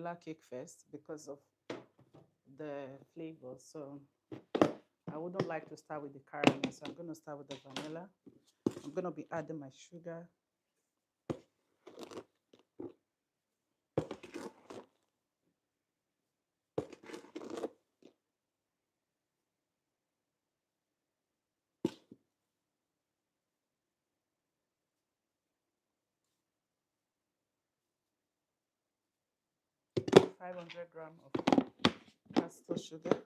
vanilla cake first because of the flavor. So I wouldn't like to start with the caramel, so I'm going to start with the vanilla. I'm going to be adding my sugar. Five hundred grams of caster sugar.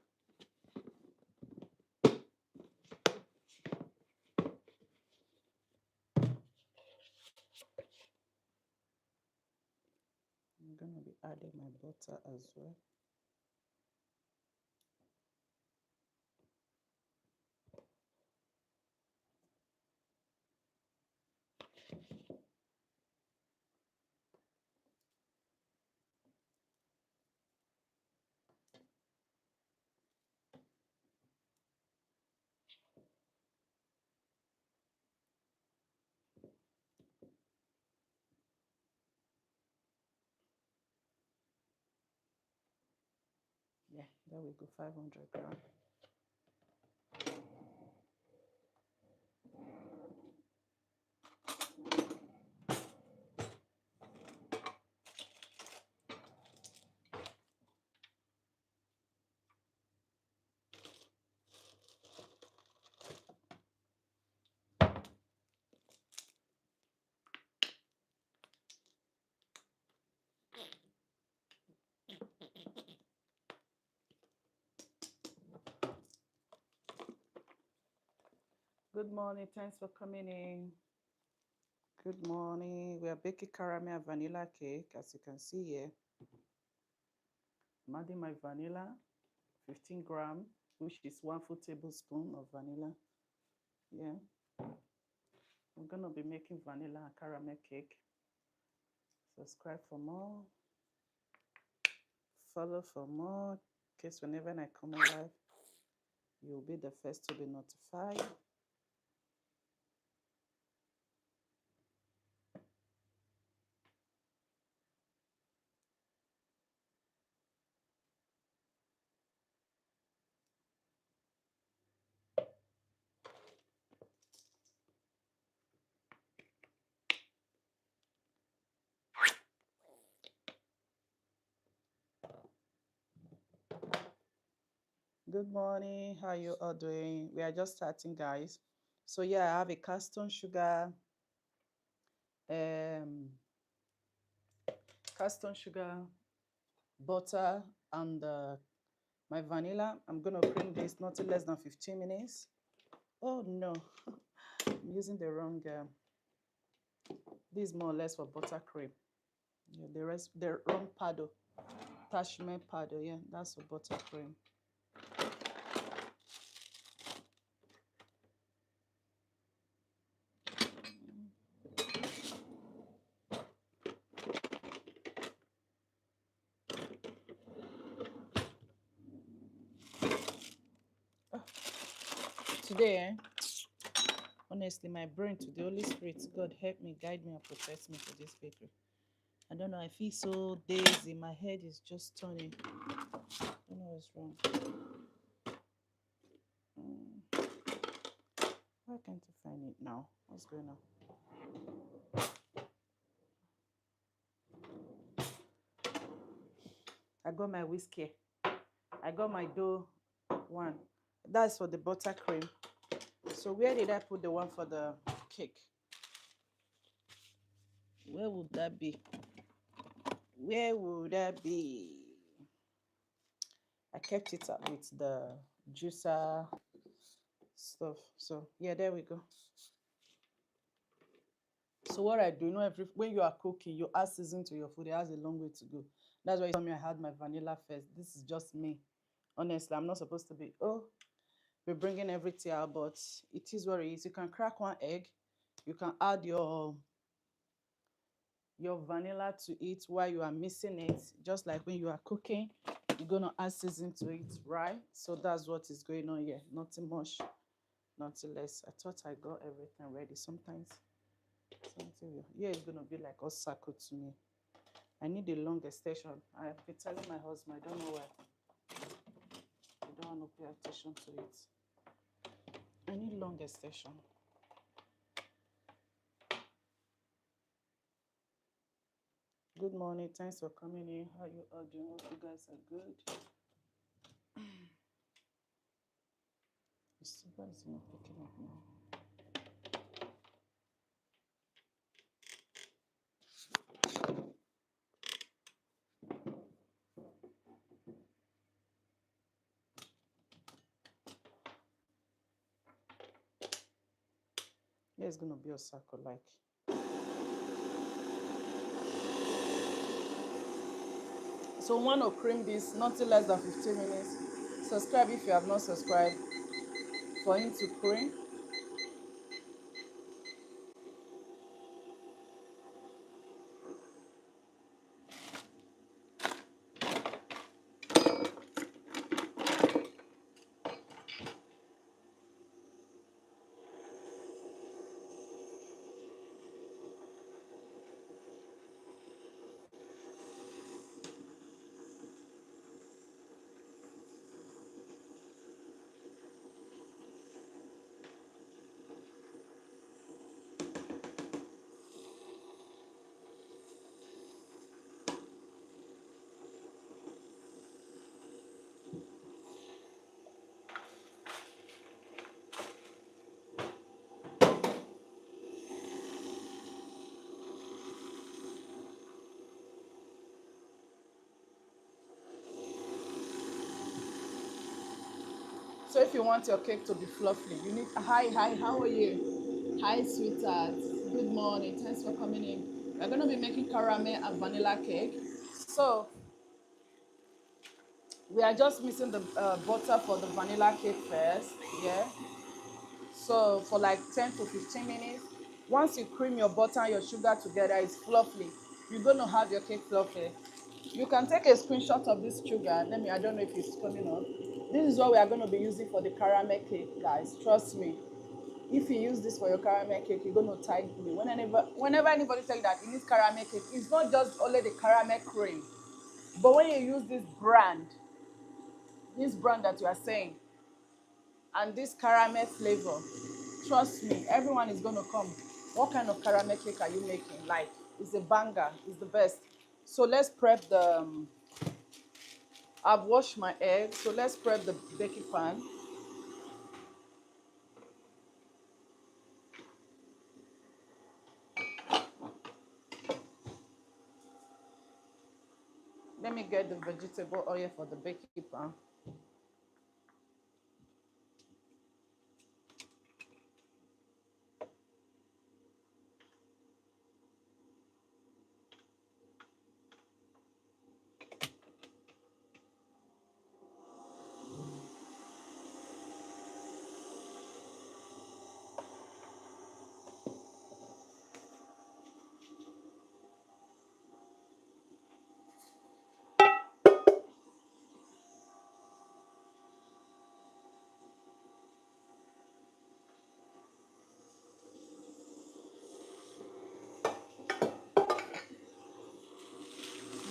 I'm going to be adding my butter as well. Yeah, there we go, 500 grams. Good morning, thanks for coming in. Good morning. We are baking caramel vanilla cake, as you can see here. I'm adding my vanilla, 15 grams, which is 1 full tablespoon of vanilla. Yeah. I'm going to be making vanilla and caramel cake. Subscribe for more. Follow for more. In case whenever I come live, you'll be the first to be notified. Good morning. How you all doing? We are just starting, guys. So yeah, I have a castone sugar, butter, and my vanilla. I'm gonna cream this not less than 15 minutes. Oh no, I'm using the wrong. This is more or less for buttercream. Yeah, the wrong paddle, attachment paddle. Yeah, that's for buttercream. Today, honestly, my brain today, Holy Spirit, God help me, guide me, and protect me for this bakery. I don't know, I feel so dazzy. My head is just turning. I don't know what's wrong. Why can't I find it now? What's going on? I got my whiskey. I got my dough one. That's for the buttercream. So where did I put the one for the cake? Where would that be? Where would that be? I kept it up with the juicer stuff. So yeah, there we go. So what I do, when you are cooking, you add season to your food. It has a long way to go. That's why you told me I had my vanilla first. This is just me. Honestly, I'm not supposed to be, we're bringing everything out, but it is what it is. You can crack one egg. You can add your vanilla to it while you are mixing it. Just like when you are cooking, you're going to add season to it, right? So that's what is going on here. Nothing much, nothing less. I thought I got everything ready. Sometimes something, yeah, it's going to be like a circle to me. I need a long extension. I've been telling my husband, I don't know why. I don't want to pay attention to it. I need long extension. Good morning. Thanks for coming in. How you all doing? Hope you guys are good. The super is not picking up now. Yeah, it's gonna be a circle like. So want to cream this nothing less than 15 minutes. Subscribe if you have not subscribed for him to cream. So if you want your cake to be fluffy, you need hi, how are you? Hi, sweetheart. Good morning. Thanks for coming in. We're gonna be making caramel and vanilla cake. So we are just mixing the butter for the vanilla cake first. Yeah. So for like 10 to 15 minutes. Once you cream your butter and your sugar together, it's fluffy. You're gonna have your cake fluffy. You can take a screenshot of this sugar. I don't know if it's coming up. This is what we are going to be using for the caramel cake, guys. Trust me. If you use this for your caramel cake, you're going to thank me. Whenever anybody tells you that you need caramel cake, it's not just only the caramel cream. But when you use this brand that you are saying, and this caramel flavor, trust me, everyone is going to come. What kind of caramel cake are you making? Like, it's a banger. It's the best. So let's prep I've washed my eggs, so let's prep the baking pan. Let me get the vegetable oil for the baking pan.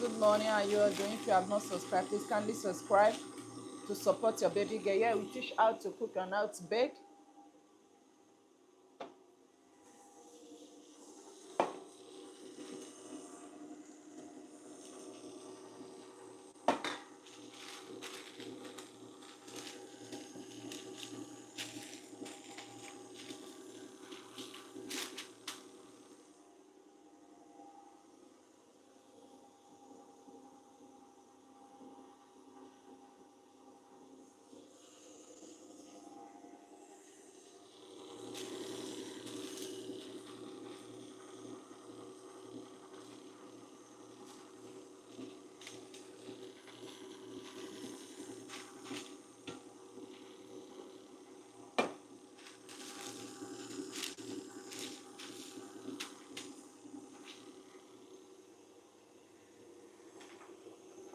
Good morning, how you all doing? If you have not subscribed, please kindly subscribe to support your baby girl. Yeah, we teach how to cook and how to bake.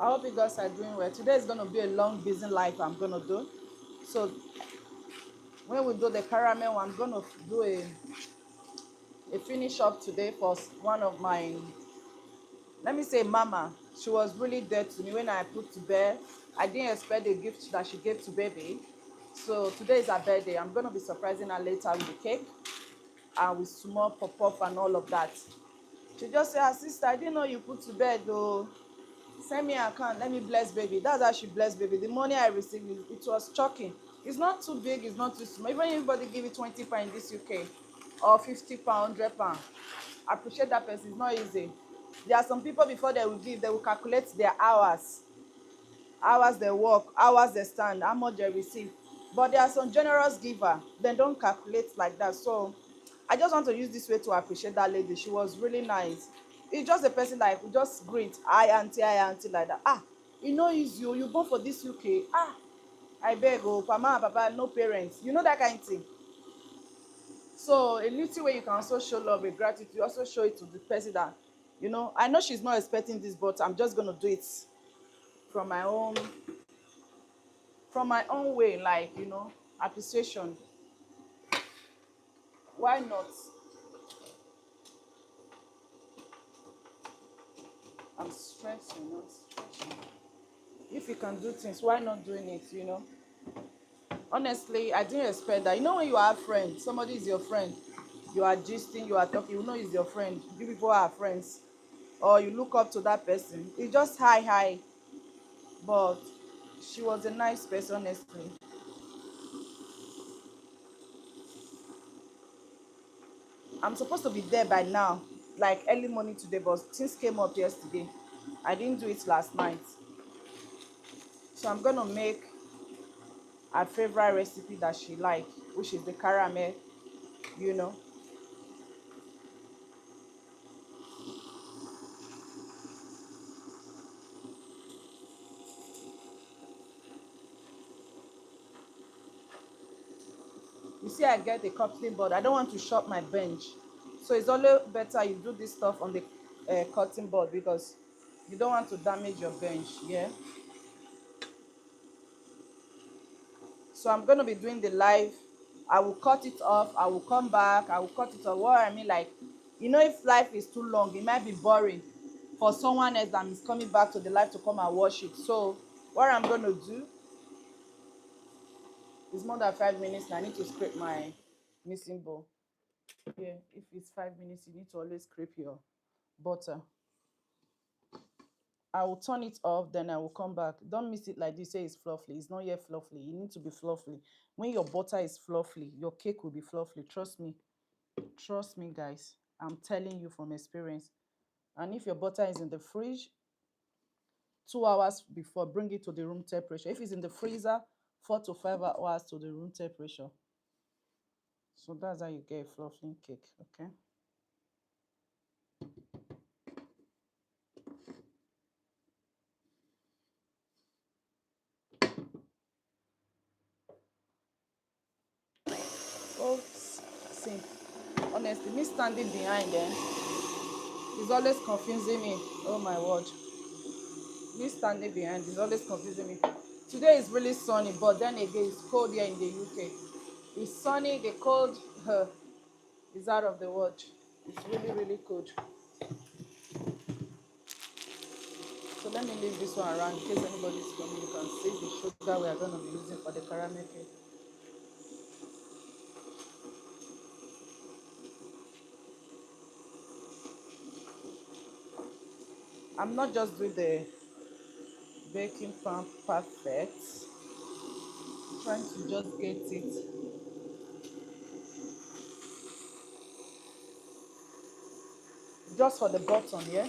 I hope you guys are doing well. Today is going to be a long, busy life I'm going to do. So when we do the caramel, I'm going to do a finish up today for one of my let me say mama, she was really there to me when I put to bed. I didn't expect the gift that she gave to baby. So today is her birthday. I'm gonna be surprising her later with the cake and with small pop-up and all of that. She just said, her sister, I didn't know you put to bed though. Send me an account, let me bless baby. That's how she blessed baby. The money I received, it was shocking. It's not too big, it's not too small. Even if everybody give you 20 pounds in this UK or 50 pounds, 100 pounds, appreciate that person. It's not easy. There are some people before they will give, they will calculate their hours they work, hours they stand, how much they receive. But there are some generous giver, they don't calculate like that. So I just want to use this way to appreciate that lady. She was really nice. It's just a person like we just greet, hi auntie like that. Ah, you know it's you born for this UK. Ah, I beg oh, mama and papa, no parents. You know that kind of thing. So a little way you can also show love and gratitude. You also show it to the person that, I know she's not expecting this, but I'm just gonna do it from my own way, like, appreciation. Why not? I'm stressing, not stretching. If you can do things, why not doing it? Honestly, I didn't expect that. When you have friends, somebody is your friend, you are gisting, you are talking, is your friend. You people are friends, or you look up to that person. It's just hi. But she was a nice person, honestly. I'm supposed to be there by now, like early morning today, but things came up yesterday. I didn't do it last night. So I'm gonna make her favorite recipe that she like, which is the caramel, you know. You see, I get a cutting board. I don't want to short my bench. So it's always better you do this stuff on the cutting board because you don't want to damage your bench, yeah? So I'm going to be doing the live. I will cut it off. I will come back. I will cut it off. What I mean, like, if life is too long, it might be boring for someone else that is coming back to the live to come and watch it. So what I'm going to do is more than 5 minutes. And I need to scrape my missing bowl. Yeah, if it's 5 minutes, you need to always scrape your butter. I will turn it off, then I will come back. Don't miss it like this. Say it's fluffy. It's not yet fluffy. You need to be fluffy. When your butter is fluffy, your cake will be fluffy. Trust me. Trust me, guys. I'm telling you from experience. And if your butter is in the fridge, 2 hours before, bring it to the room temperature. If it's in the freezer, 4 to 5 hours to the room temperature. So that's how you get a fluffy cake, okay? Oh, see, honestly, me standing behind them is always confusing me. Oh my word. Me standing behind is always confusing me. Today is really sunny, but then again, it's cold here in the UK. It's sunny, the cold is out of the world. It's really, really cold. So let me leave this one around in case anybody is coming. You can see the sugar we are going to be using for the caramel cake. I'm not just doing the baking pan perfect. I'm trying to just get it just for the bottom, yeah.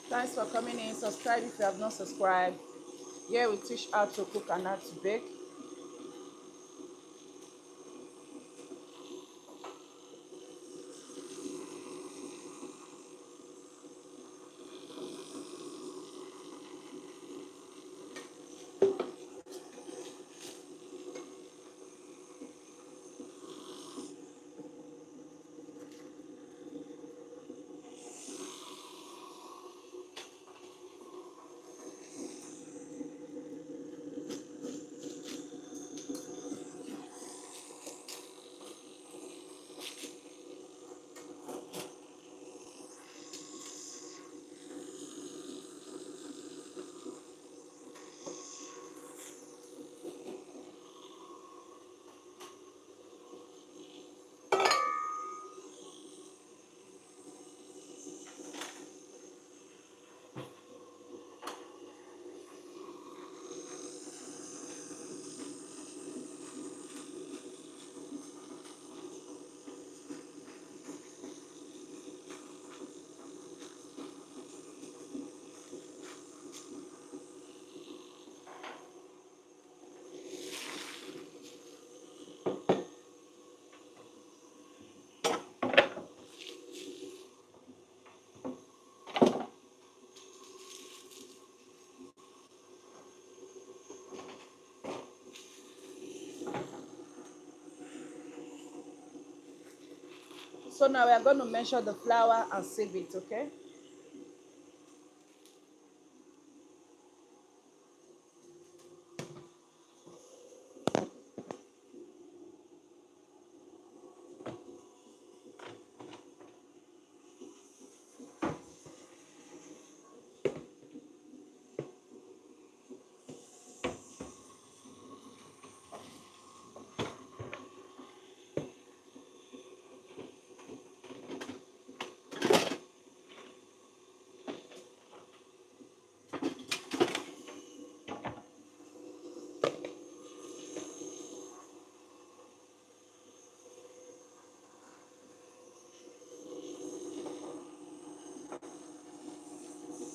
Thanks for coming in. Subscribe if you have not subscribed. Here we teach how to cook and how to bake. So now we are going to measure the flour and sieve it, okay?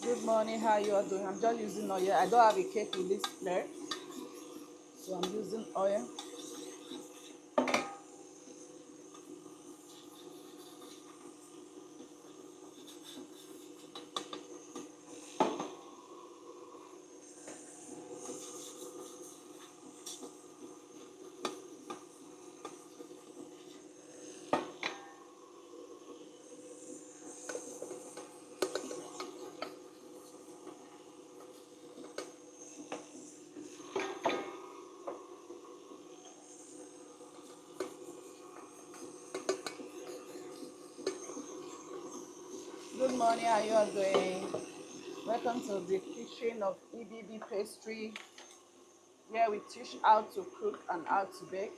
Good morning, how you are doing? I'm just using oil. I don't have a cake with this flare, so I'm using oil. Good morning, how you are doing? Welcome to the kitchen of EBB pastry, where we teach how to cook and how to bake.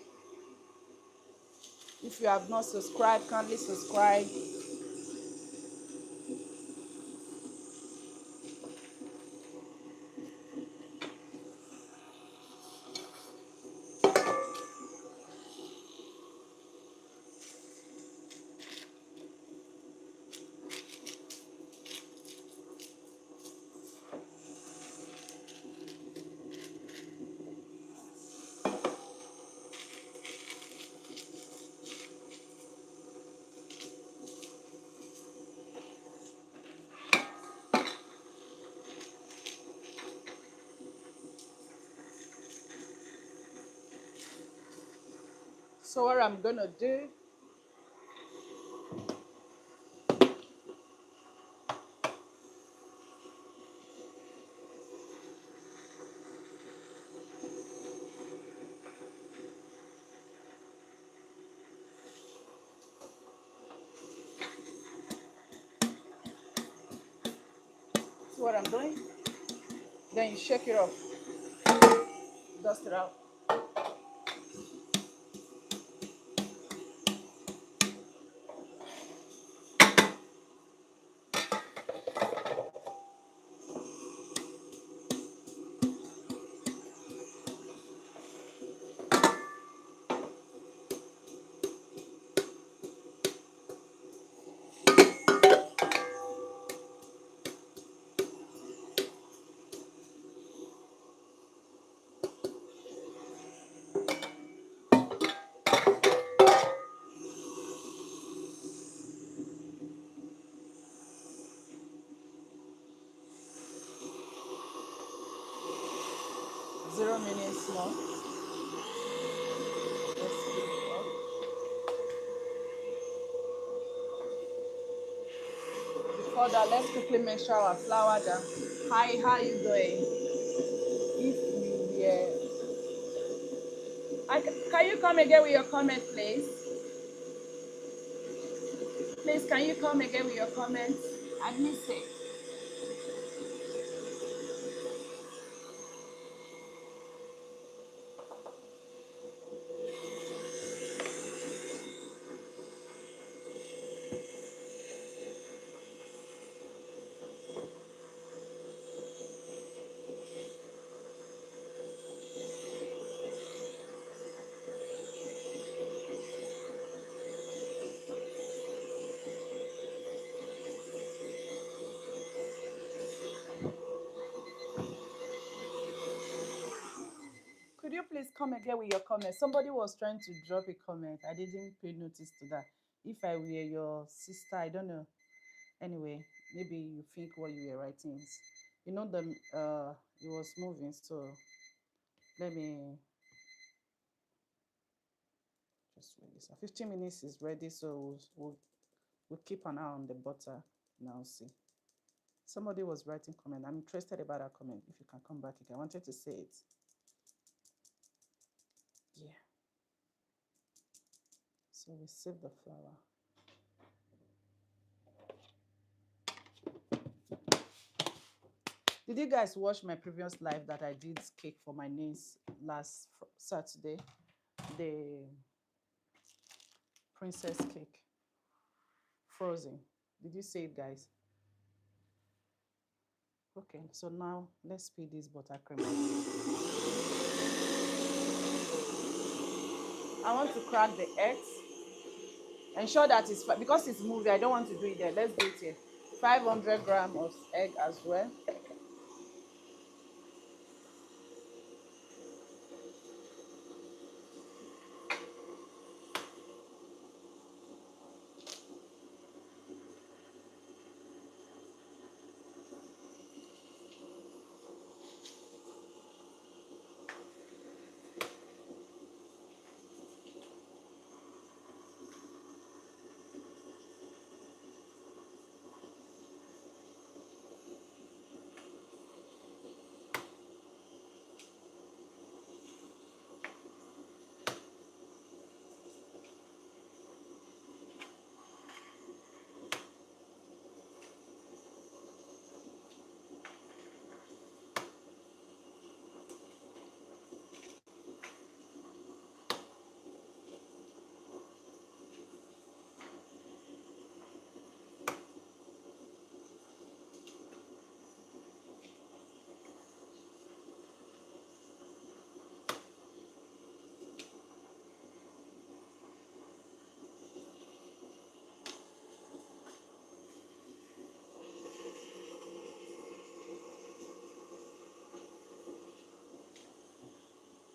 If you have not subscribed, kindly subscribe. So what I'm gonna do, see what I'm doing? Then you shake it off, dust it out. Zero minutes more. Let's keep it up. Before that, let's quickly measure our flour down. Hi, how you doing? If you were, can you come again with your comment, please? Please, can you come again with your comment? I missed it. Could you please come again with your comment? Somebody was trying to drop a comment. I didn't pay notice to that. If I were your sister, I don't know. Anyway, maybe you think what you were writing is, the it was moving. So let me just wait this. 15 minutes is ready, so we'll We'll keep an eye on the butter now. See, somebody was writing comment. I'm interested about that comment. If you can come back again, I wanted to say it. Yeah. So we save the flour. Did you guys watch my previous live that I did cake for my niece last Saturday? The princess cake, frozen. Did you see it, guys? Okay, so now let's speed this buttercream. I want to crack the eggs. Ensure that it's because it's moving. I don't want to do it there. Let's do it here. 500 grams of egg as well.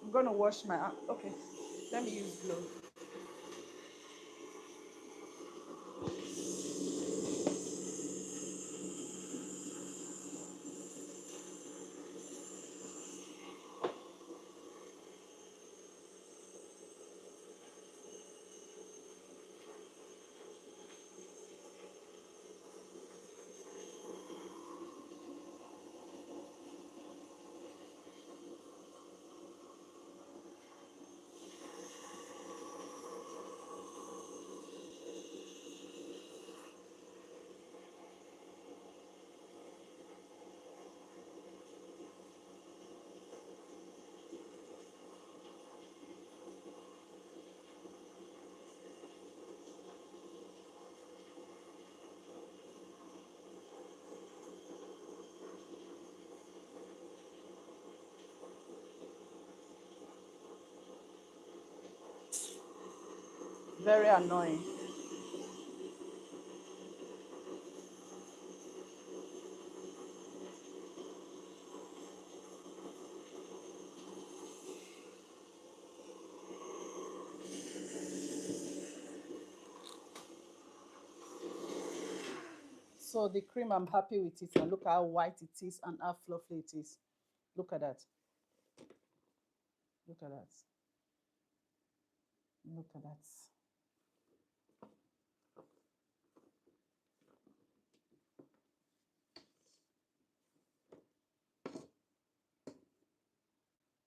I'm gonna wash my hand. Okay, let me use glove. Very annoying. So the cream, I'm happy with it. And look how white it is and how fluffy it is. Look at that. Look at that. Look at that.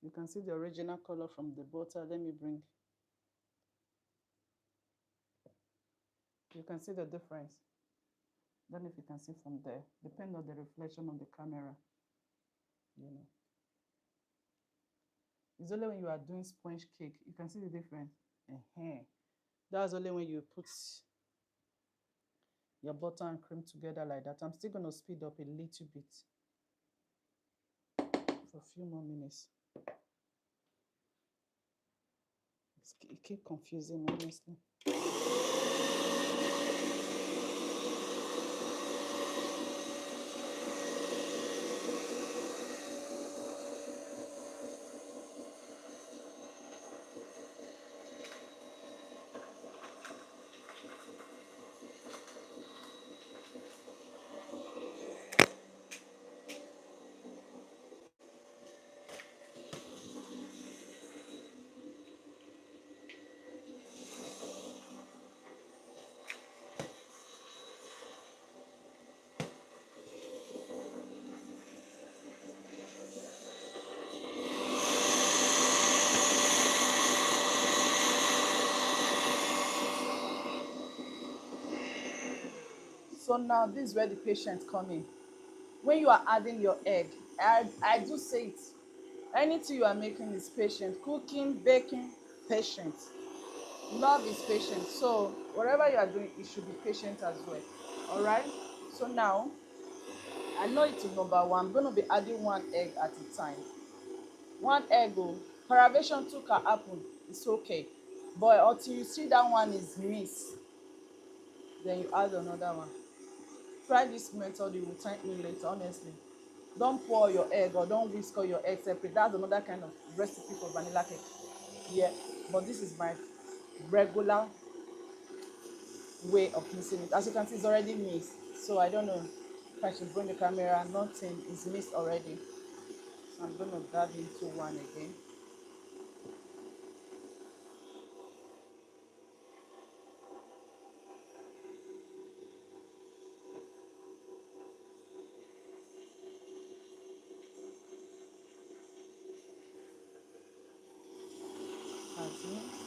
You can see the original color from the butter. Let me bring. You can see the difference. Don't know if you can see from there. Depend on the reflection of the camera. You know. It's only when you are doing sponge cake you can see the difference. That's only when you put your butter and cream together like that. I'm still going to speed up a little bit for a few more minutes. It keeps confusing, honestly. So now this is where the patience come in. When you are adding your egg, I do say it. Anything you are making is patient. Cooking, baking, patient. Love is patient. So whatever you are doing, it should be patient as well. All right. So now I know it's number one. I'm going to be adding one egg at a time. One egg, oh, derivation too can happen. It's okay. But until you see that one is missed, then you add another one. Try this method, you will thank me later, honestly. Don't pour your egg or don't whisk all your egg separate. That's another kind of recipe for vanilla cake. Yeah, but this is my regular way of mixing it. As you can see, it's already mixed. So I don't know if I should bring the camera. Nothing is mixed already. So I'm going to dab into one again. As mixed.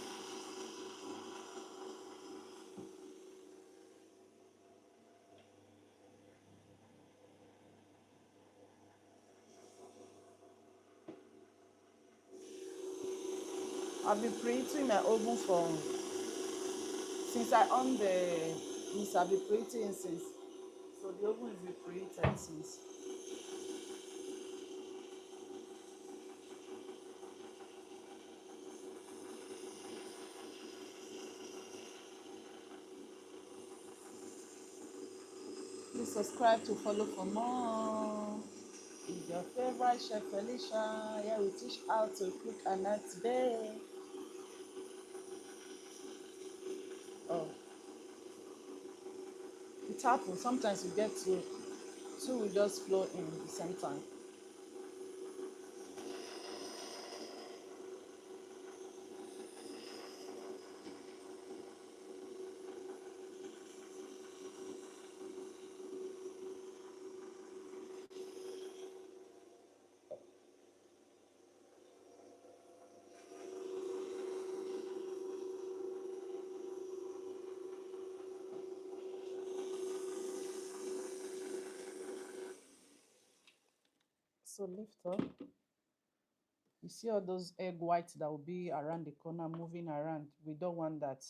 I've been preheating my oven for since I on the this. I've been preheating since. So the oven is been preheated since. Please subscribe to follow for more. Is your favorite chef Felicia? Here we teach how to cook a night today. Oh, it happens. Sometimes you get two will just flow in at the same time. So lift up. You see all those egg whites that will be around the corner moving around. We don't want that.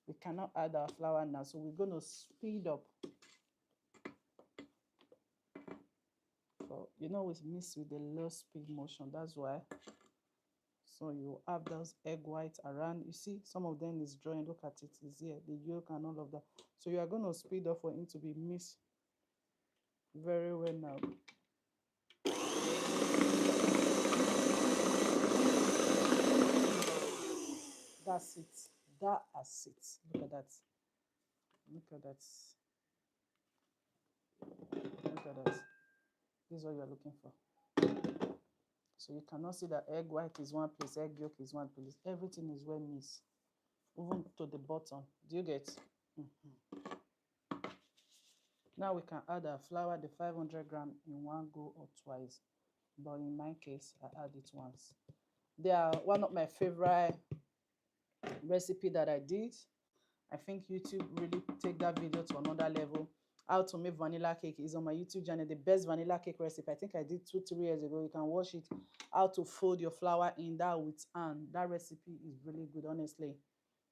We cannot add our flour now, so we're going to speed up. So, you know, we mix with the low speed motion. That's why. So you have those egg whites around. You see, some of them is drawing. Look at it. It's here, the yolk and all of that. So you are going to speed up for it to be mixed very well now. That's it. That's it. Look at that. Look at that. Look at that. This is what you're looking for. So you cannot see that egg white is one place, egg yolk is one place. Everything is well mixed, even to the bottom. Do you get? Now we can add our flour, the 500 gram in one go or twice. But in my case, I add it once. They are one of my favorite recipe that I did. I think YouTube really take that video to another level. How to make vanilla cake is on my YouTube channel. The best vanilla cake recipe. I think I did 2-3 years ago. You can watch it. How to fold your flour in that with hand. That recipe is really good, honestly.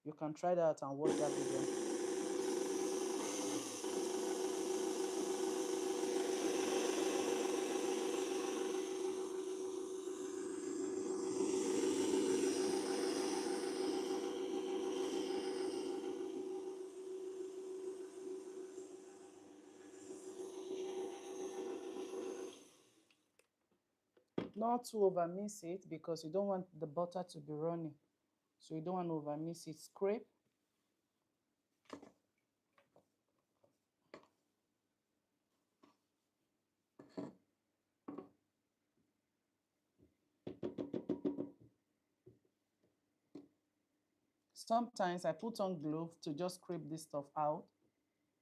You can try that out and watch that video. Not to over mix it because you don't want the butter to be running. So you don't want to over mix it. Scrape. Sometimes I put on glove to just scrape this stuff out.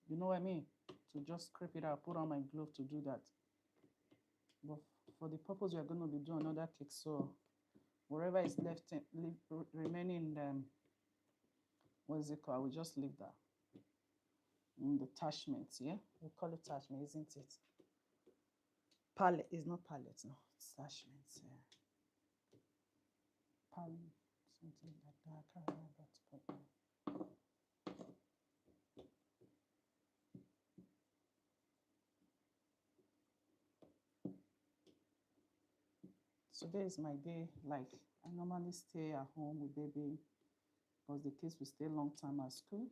You know what I mean? To just scrape it out, put on my glove to do that. But for the purpose, we are going to be doing another cake, so whatever is left remaining in what is it called? I will just leave that. the attachment, yeah? We call it attachment, isn't it? Palette is not palette, no. It's attachment, yeah. Palette, something like that. I can't remember what to put now. Today is my day. Like, I normally stay at home with baby because the kids will stay a long time at school.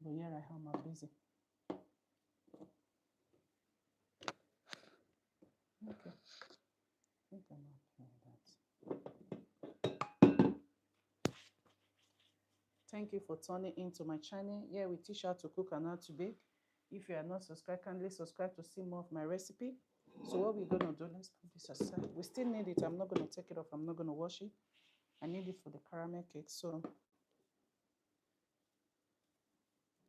But here I am, I'm busy. Okay. I think I'm happy with that. Thank you for tuning into my channel. Here we teach how to cook and how to bake. If you are not subscribed, kindly subscribe to see more of my recipe. So what we're going to do, let's put this aside. We still need it. I'm not going to take it off. I'm not going to wash it. I need it for the caramel cake. So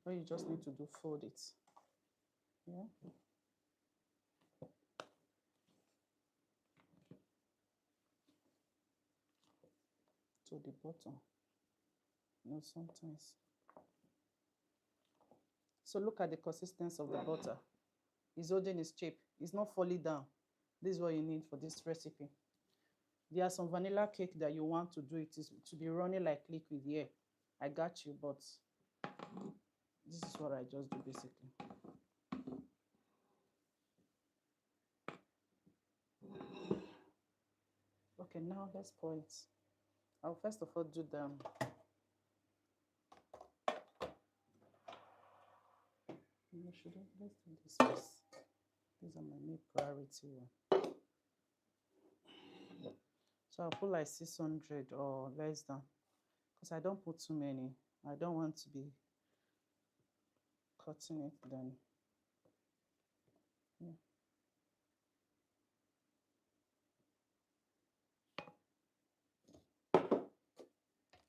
what you just need to do, fold it. Yeah. To the bottom. You know, sometimes. So look at the consistency of the butter. It's holding its shape. It's not falling down. This is what you need for this recipe. There are some vanilla cake that you want to do. It is to be running like liquid here. I got you, but this is what I just do basically. Okay, now let's pour it. I'll first of all do the let's do this first. These are my main priority one. So I'll put like 600 or less than, because I don't put too many. I don't want to be cutting it then. Yeah.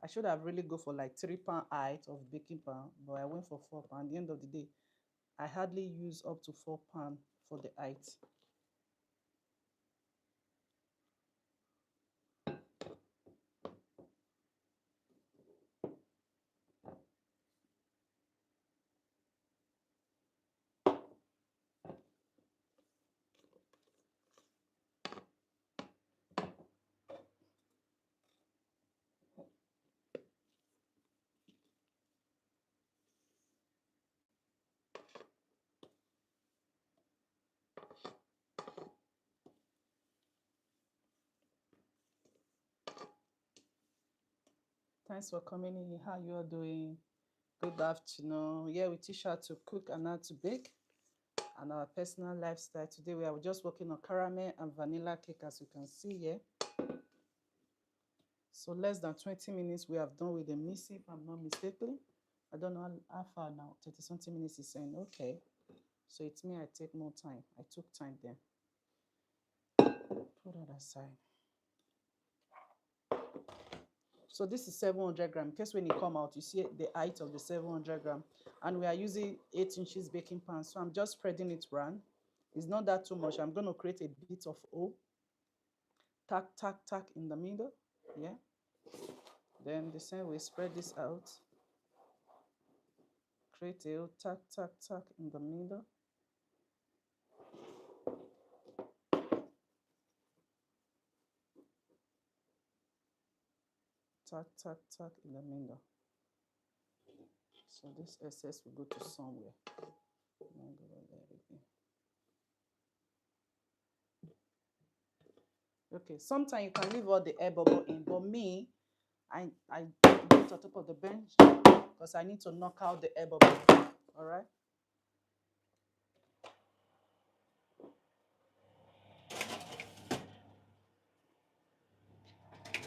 I should have really go for like 3 pound height of baking pan, but I went for 4 pound. At the end of the day, I hardly use up to 4 pound for the height. Thanks for coming in. How you are doing? Good afternoon. Yeah, we teach how to cook and how to bake and our personal lifestyle. Today we are just working on caramel and vanilla cake, as you can see here. So less than 20 minutes we have done with the mixing, if I'm not mistaken. I don't know how far now. 30 something minutes is saying okay. So it's me, I take more time. I took time then. Put that aside. So this is 700 grams. In case when it come out, you see the height of the 700 grams. And we are using 8 inches baking pan. So I'm just spreading it around. It's not that too much. I'm going to create a bit of O. Tack, tack, tack in the middle. Yeah. Then the same way, spread this out. Create a O. Tack, tack, tack in the middle. Tack, tack, tack in the middle. So this excess will go to somewhere. Okay, sometimes you can leave all the air bubble in, but me, I put it on top of the bench because I need to knock out the air bubble. All right.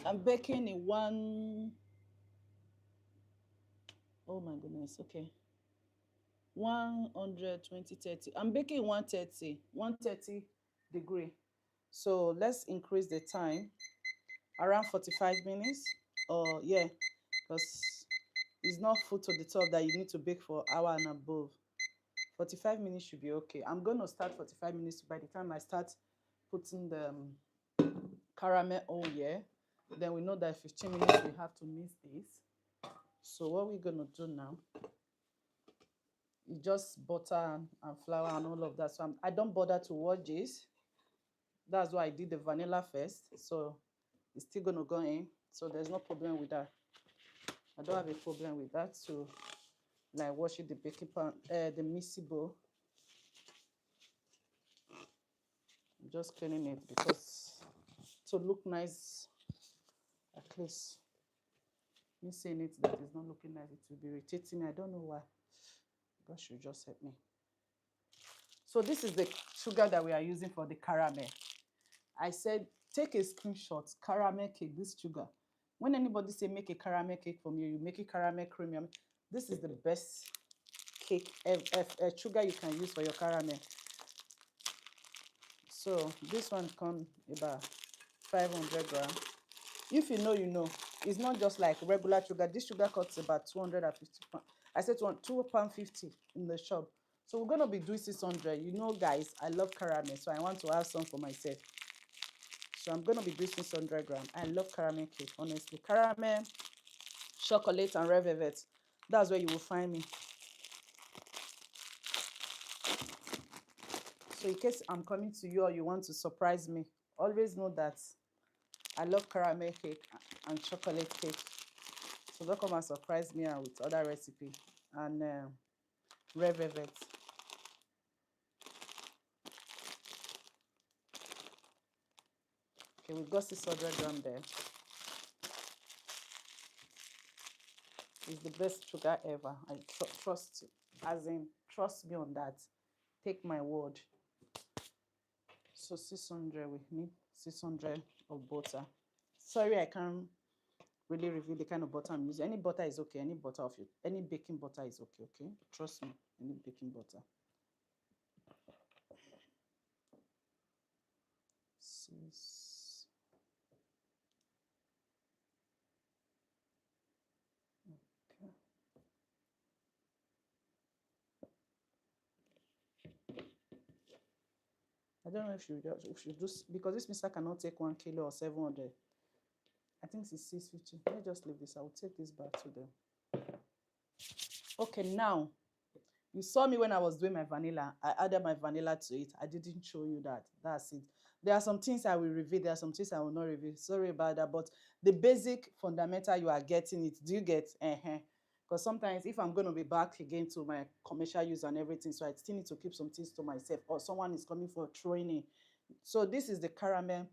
I'm baking in oh my goodness, okay. 120, 30. I'm baking 130 degree. So let's increase the time around 45 minutes. Or yeah, because it's not food to the top that you need to bake for an hour and above. 45 minutes should be okay. I'm going to start 45 minutes by the time I start putting the caramel on here. Then we know that 15 minutes we have to mix this. So what we're going to do now, It's just butter and flour and all of that. So I don't bother to watch this. That's why I did the vanilla first. So it's still gonna go in. So there's no problem with that. I don't have a problem with that. So like washing the baking pan, the mixy bowl. I'm just cleaning it because to look nice, at least me saying it that is not looking nice, it will be irritating. I don't know why. God should just help me. So this is the sugar that we are using for the caramel. I said, take a screenshot, caramel cake, this sugar. When anybody say make a caramel cake from you make it caramel creamy. This is the best cake, sugar you can use for your caramel. So this one comes about 500 grams. If you know, you know. It's not just like regular sugar. This sugar costs about 250 pounds. I said £2.50 in the shop. So we're going to be doing 600. You know, guys, I love caramel, so I want to have some for myself. So I'm going to be doing 600 grams. I love caramel cake, honestly. Caramel, chocolate, and red velvet. That's where you will find me. So in case I'm coming to you or you want to surprise me, always know that I love caramel cake and chocolate cake. So don't come and surprise me with other recipe and red velvet. Okay, we've got 600 grams there. It's the best sugar ever. I trust, as in, trust me on that. Take my word. So 600, we need 600 of butter. Sorry, I can't really reveal the kind of butter I'm using. Any butter is okay. Any butter of you, any baking butter is okay. Okay, trust me. Any baking butter. 6. Okay. I don't know if you just because this mixer cannot take 1 kilo or 700. I think it's 650. Let me just leave this. I will take this back to them. Okay, now you saw me when I was doing my vanilla. I added my vanilla to it. I didn't show you that. That's it. There are some things I will reveal. There are some things I will not reveal. Sorry about that. But the basic fundamental, you are getting it. Do you get? Because sometimes if I'm going to be back again to my commercial use and everything, so I still need to keep some things to myself, or someone is coming for training. So this is the caramel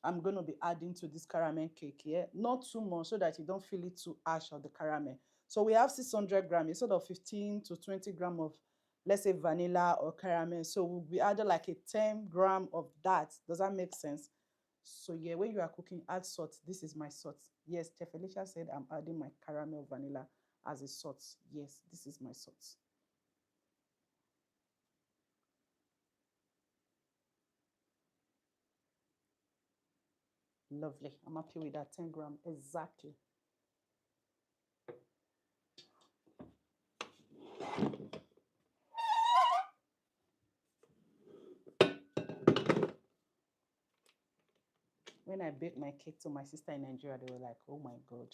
I'm going to be adding to this caramel cake here. Not too much so that you don't feel it too harsh of the caramel. So we have 600 grams, instead of 15 to 20 grams of, let's say, vanilla or caramel. So we'll be adding like a 10 gram of that. Does that make sense? So yeah, when you are cooking, add salt. This is my salt. Yes, Chef Felicia said I'm adding my caramel vanilla as a salt. Yes, this is my salt. Lovely. I'm happy with that 10 gram exactly. When I baked my cake to my sister in Nigeria, they were like, oh my God,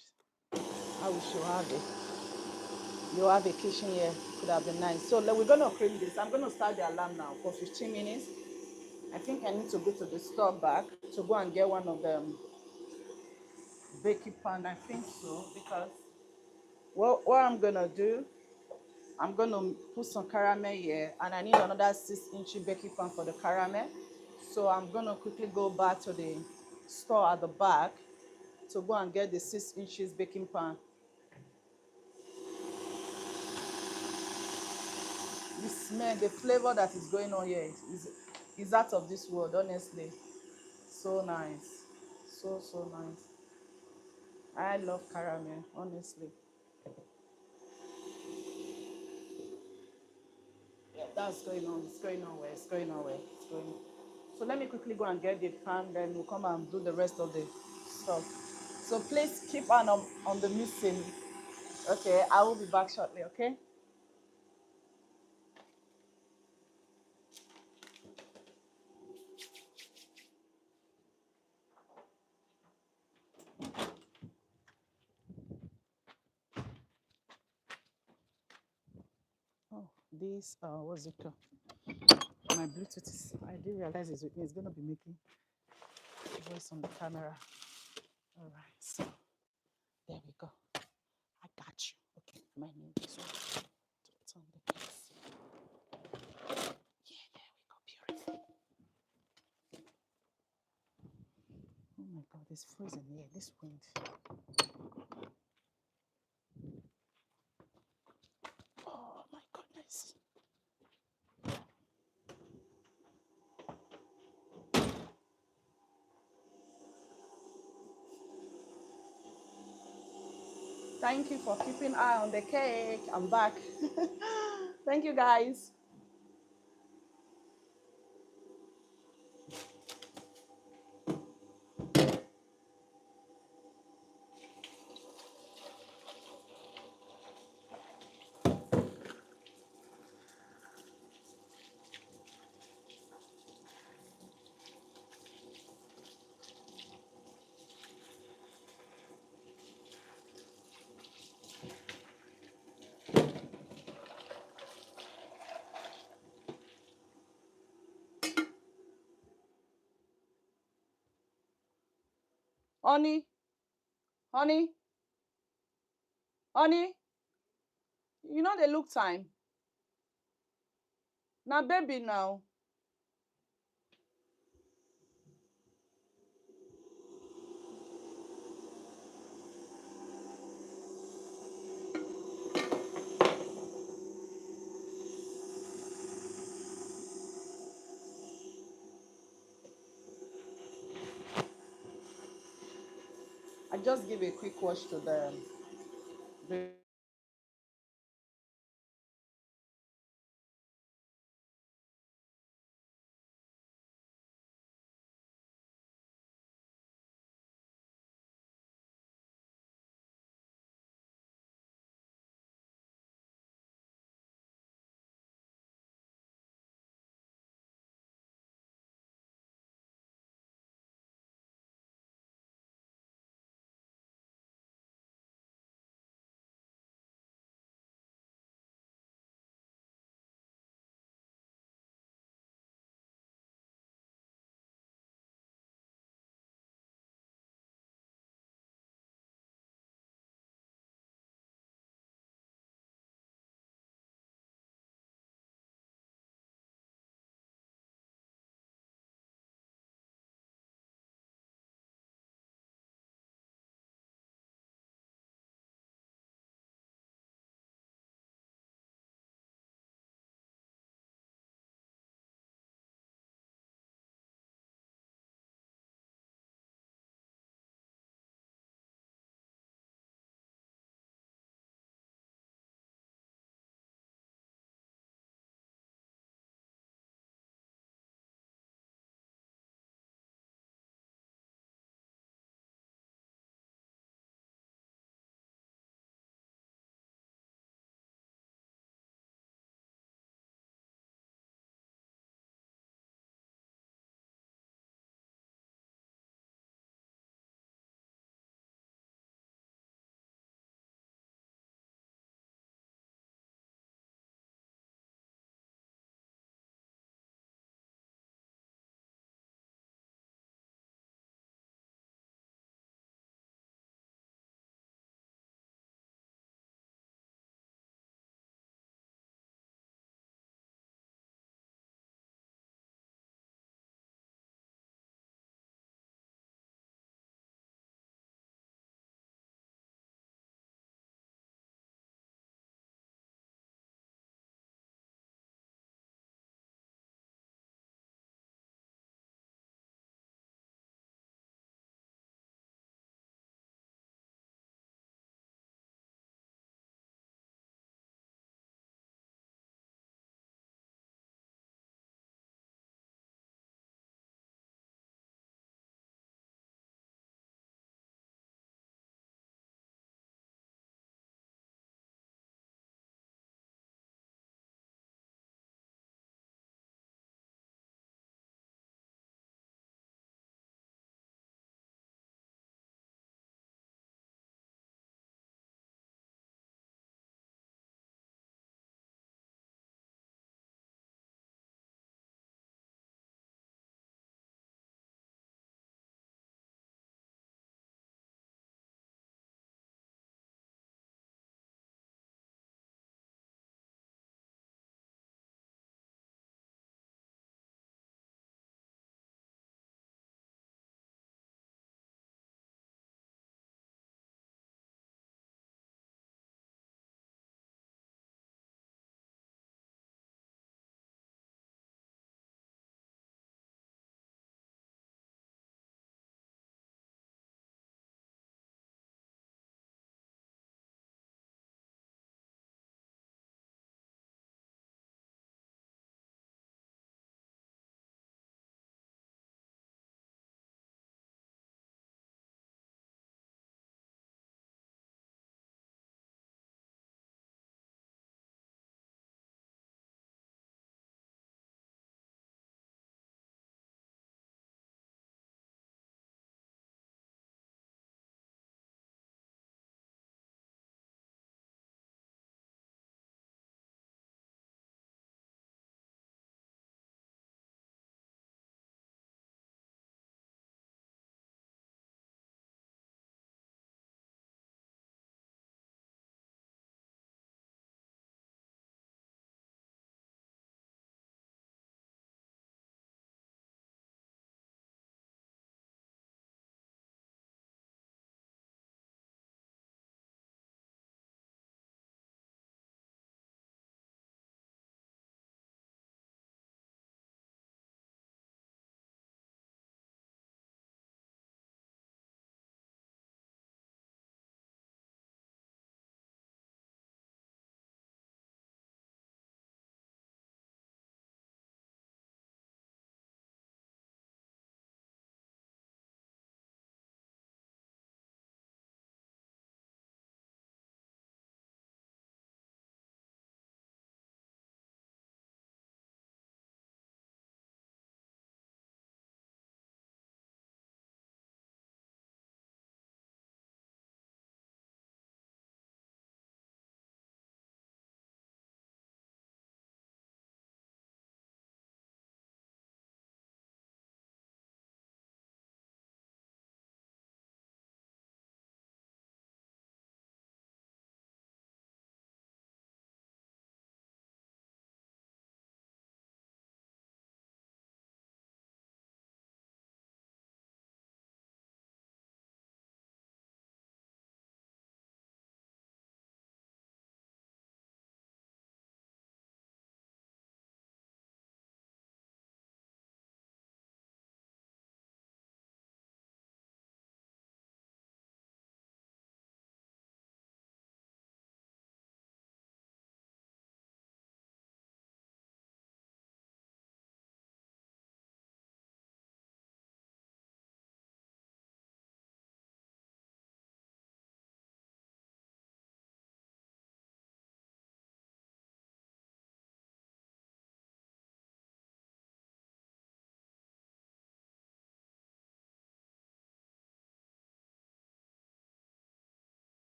I wish you have it. You have a kitchen here. It could have been nice. So we're going to cream this. I'm going to start the alarm now for 15 minutes. I think I need to go to the store back to go and get one of them baking pan. I think so, because what I'm going to do, I'm going to put some caramel here, and I need another 6-inch baking pan for the caramel. So I'm going to quickly go back to the store at the back to go and get the 6 inches baking pan. The smell, the flavor that is going on here is out of this world, honestly. So nice. So nice. I love caramel, honestly. Yeah, that's going on. It's going on well. It's going on well. It's going on. So let me quickly go and get the pan, then we'll come and do the rest of the stuff. So please keep on the missing. Okay, I will be back shortly, okay? Oh, this what's it called? My Bluetooth is, I didn't realize it's with me. It's gonna be making voice on the camera. All right, so there we go. I got you. Okay, my name is to turn the case. Yeah, there we go. Beautiful. Oh my God, it's frozen here. This wind. Oh my goodness. Thank you for keeping eye on the cake. I'm back. Thank you, guys. Honey, honey, honey, you know they look time. Now, baby, now. I just give a quick wash to the